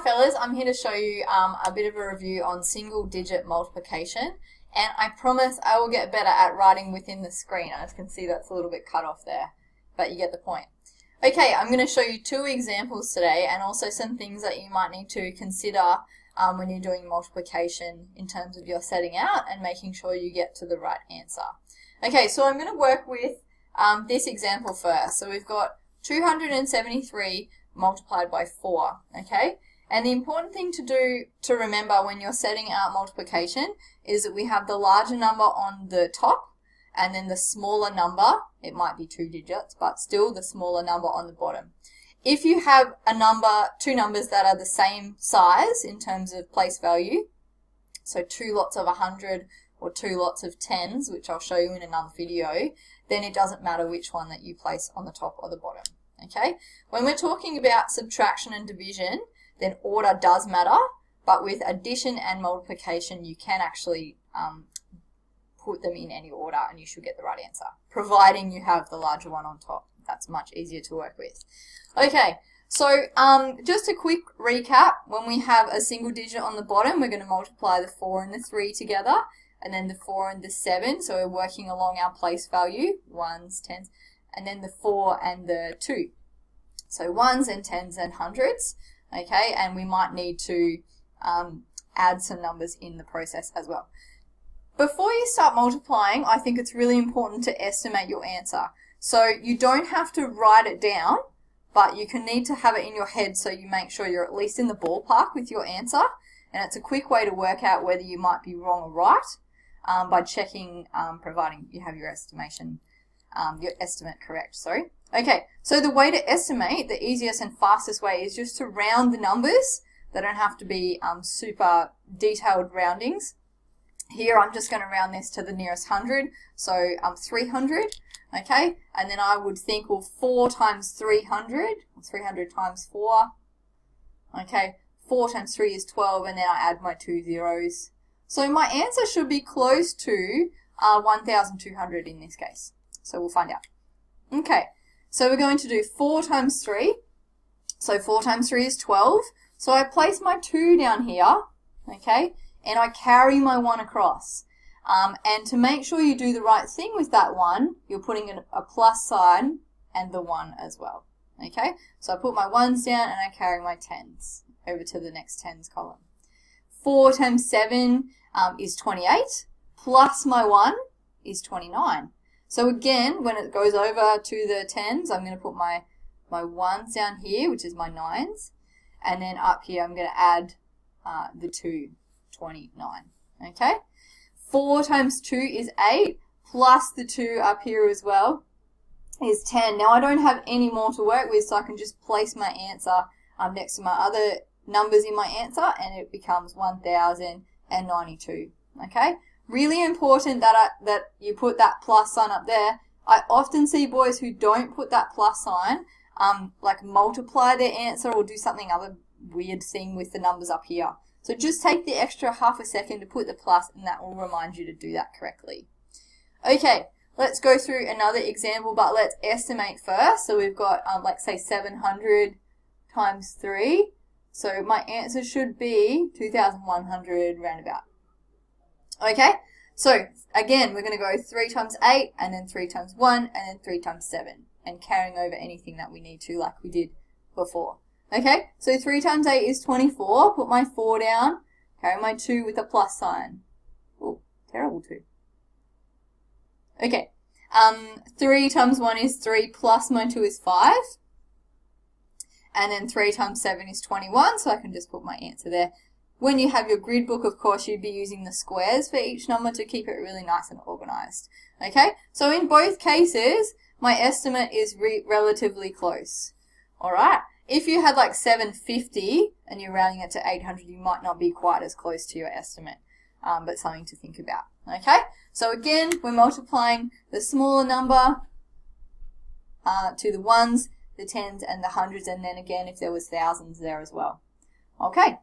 fellas, I'm here to show you a bit of a review on single digit multiplication, and I promise I will get better at writing within the screen. As you can see, that's a little bit cut off there, but you get the point. Okay, I'm going to show you two examples today and also some things that you might need to consider when you're doing multiplication in terms of your setting out and making sure you get to the right answer. Okay, so I'm going to work with this example first. So we've got 273 multiplied by 4, okay? And the important thing to remember when you're setting out multiplication is that we have the larger number on the top and then the smaller number, it might be 2 digits, but still the smaller number on the bottom. If you have two numbers that are the same size in terms of place value, so 2 lots of 100 or 2 lots of 10s, which I'll show you in another video, then it doesn't matter which one that you place on the top or the bottom, okay? When we're talking about subtraction and division, then order does matter, but with addition and multiplication, you can actually put them in any order and you should get the right answer, providing you have the larger one on top. That's much easier to work with. Okay, so just a quick recap. When we have a single digit on the bottom, we're going to multiply the 4 and the 3 together, and then the 4 and the 7, so we're working along our place value, 1s, 10s, and then the 4 and the 2. So 1s and 10s and 100s, okay, and we might need to add some numbers in the process as well. Before you start multiplying, I think it's really important to estimate your answer. So you don't have to write it down, but you can need to have it in your head so you make sure you're at least in the ballpark with your answer. And it's a quick way to work out whether you might be wrong or right by checking, providing you have your estimate correct, sorry. Okay, so the way to estimate, the easiest and fastest way is just to round the numbers. They don't have to be super detailed roundings. Here I'm just going to round this to the nearest 100, so 300, okay? And then I would think, well, 4 times 300, 300 times 4, okay? 4 times 3 is 12, and then I add my 2 zeros. So my answer should be close to 1,200 in this case. So we'll find out. Okay, so we're going to do 4 times 3. So 4 times 3 is 12. So I place my 2 down here, okay? And I carry my 1 across. And to make sure you do the right thing with that 1, you're putting a plus sign and the 1 as well. Okay? So I put my 1s down and I carry my 10s over to the next 10s column. 4 times 7 is 28, plus my 1 is 29. So again, when it goes over to the 10s, I'm going to put my 1s down here, which is my 9s. And then up here, I'm going to add the 2. 29, okay? 4 times 2 is 8, plus the 2 up here as well is 10. Now I don't have any more to work with, so I can just place my answer next to my other numbers in my answer, and it becomes 1,092, okay? Really important that you put that plus sign up there. I often see boys who don't put that plus sign, like multiply their answer or do something other weird thing with the numbers up here. So just take the extra half a second to put the plus, and that will remind you to do that correctly. Okay, let's go through another example, but let's estimate first. So we've got, like say 700 times 3. So my answer should be 2,100 roundabout. Okay, so again, we're going to go 3 times 8, and then 3 times 1, and then 3 times 7, and carrying over anything that we need to like we did before. Okay, so 3 times 8 is 24. Put my 4 down. Carry my 2 with a plus sign. Oh, terrible 2. Okay, 3 times 1 is 3, plus my 2 is 5. And then 3 times 7 is 21, so I can just put my answer there. When you have your grid book, of course, you'd be using the squares for each number to keep it really nice and organized. Okay, so in both cases, my estimate is relatively close. All right. If you had like 750 and you're rounding it to 800, you might not be quite as close to your estimate, but something to think about. Okay, so again, we're multiplying the smaller number to the 1s, the 10s, and the 100s, and then again, if there was thousands there as well. Okay,